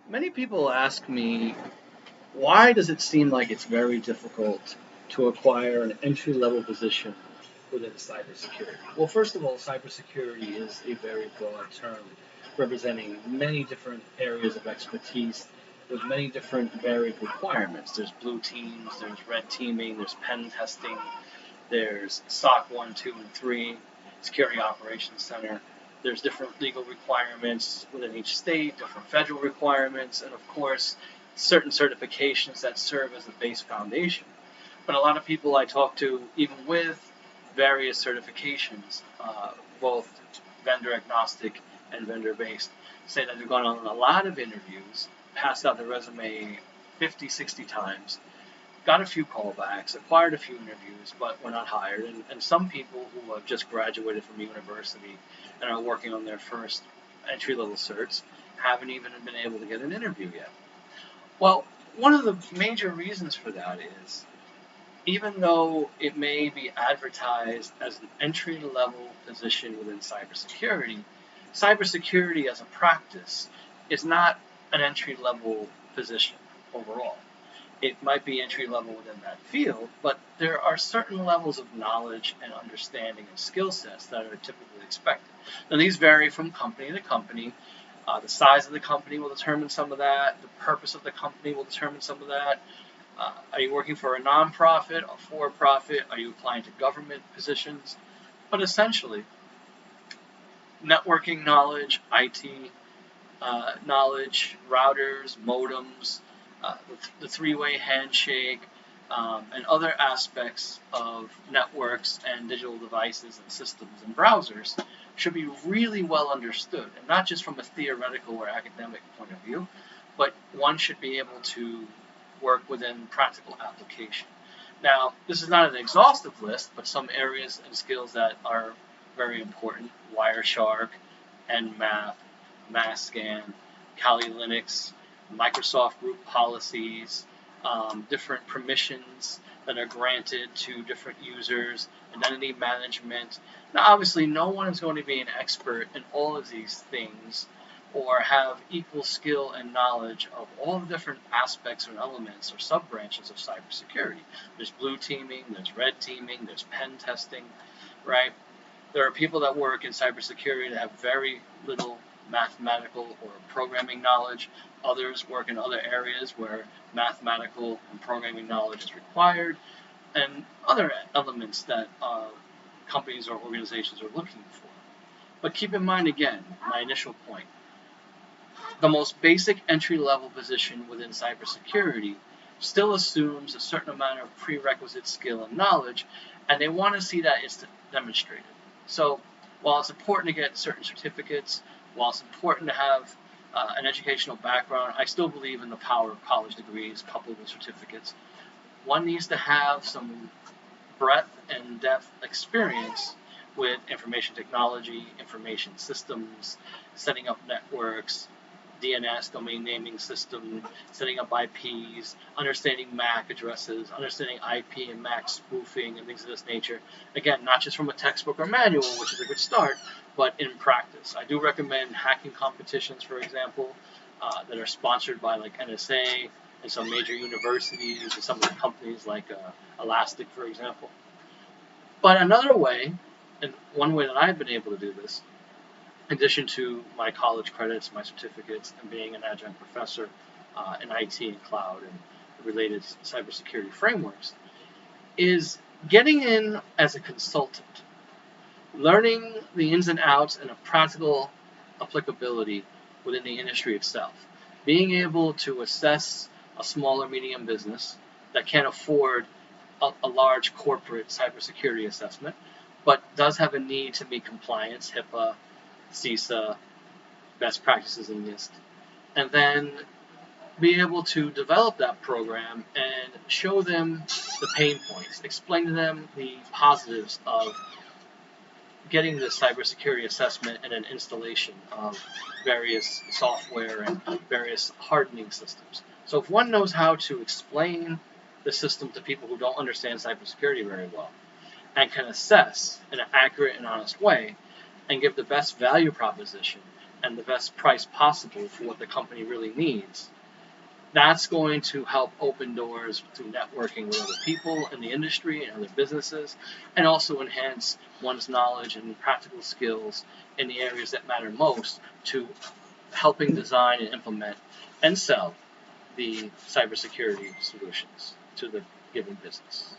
Many people ask me, why does it seem like it's very difficult to acquire an entry level position within cybersecurity? Well, first of all, cybersecurity is a very broad term representing many different areas of expertise with many different varied requirements. There's blue teams, there's red teaming, there's pen testing, there's SOC 1, 2, and 3, Security Operations Center. There's different legal requirements within each state, different federal requirements, and of course, certain certifications that serve as a base foundation. But a lot of people I talk to, even with various certifications, both vendor agnostic and vendor based, say that they've gone on a lot of interviews, passed out their resume 50, 60 times, got a few callbacks, acquired a few interviews, but were not hired. And some people who have just graduated from university and are working on their first entry level certs haven't even been able to get an interview yet. Well, one of the major reasons for that is even though it may be advertised as an entry level position within cybersecurity, cybersecurity as a practice is not an entry level position overall. It might be entry level within that field, but there are certain levels of knowledge and understanding and skill sets that are typically expected. Now, these vary from company to company. The size of the company will determine some of that. The purpose of the company will determine some of that. Are you working for a nonprofit, a for-profit? Are you applying to government positions? But essentially, networking knowledge, IT knowledge, routers, modems, the three-way handshake, and other aspects of networks and digital devices and systems and browsers should be really well understood, and not just from a theoretical or academic point of view, but one should be able to work within practical application. Now, this is not an exhaustive list, but some areas and skills that are very important: Wireshark, Nmap, Masscan, Kali Linux, Microsoft group policies, different permissions that are granted to different users, identity management. Now, obviously, no one is going to be an expert in all of these things or have equal skill and knowledge of all the different aspects or elements or sub-branches of cybersecurity. There's blue teaming, there's red teaming, there's pen testing, right? There are people that work in cybersecurity that have very little mathematical or programming knowledge. Others work in other areas where mathematical and programming knowledge is required, and other elements that companies or organizations are looking for. But keep in mind, again, my initial point, the most basic entry-level position within cybersecurity still assumes a certain amount of prerequisite skill and knowledge, and they want to see that it's demonstrated. So while it's important to get certain certificates, while it's important to have an educational background, I still believe in the power of college degrees coupled with certificates. One needs to have some breadth and depth experience with information technology, information systems, setting up networks, DNS, domain naming system, setting up IPs, understanding MAC addresses, understanding IP and MAC spoofing and things of this nature. Again, not just from a textbook or manual, which is a good start, but in practice. I do recommend hacking competitions, for example, that are sponsored by like NSA and some major universities and some of the companies like Elastic, for example. But another way, and one way that I've been able to do this, in addition to my college credits, my certificates, and being an adjunct professor in IT and cloud and related cybersecurity frameworks, is getting in as a consultant, learning the ins and outs and a practical applicability within the industry itself, being able to assess a small or medium business that can't afford a large corporate cybersecurity assessment, but does have a need to meet compliance, HIPAA, CISA, best practices in NIST, and then be able to develop that program and show them the pain points, explain to them the positives of getting the cybersecurity assessment and an installation of various software and various hardening systems. So if one knows how to explain the system to people who don't understand cybersecurity very well and can assess in an accurate and honest way, and give the best value proposition and the best price possible for what the company really needs, that's going to help open doors through networking with other people in the industry and other businesses, and also enhance one's knowledge and practical skills in the areas that matter most to helping design and implement and sell the cybersecurity solutions to the given business.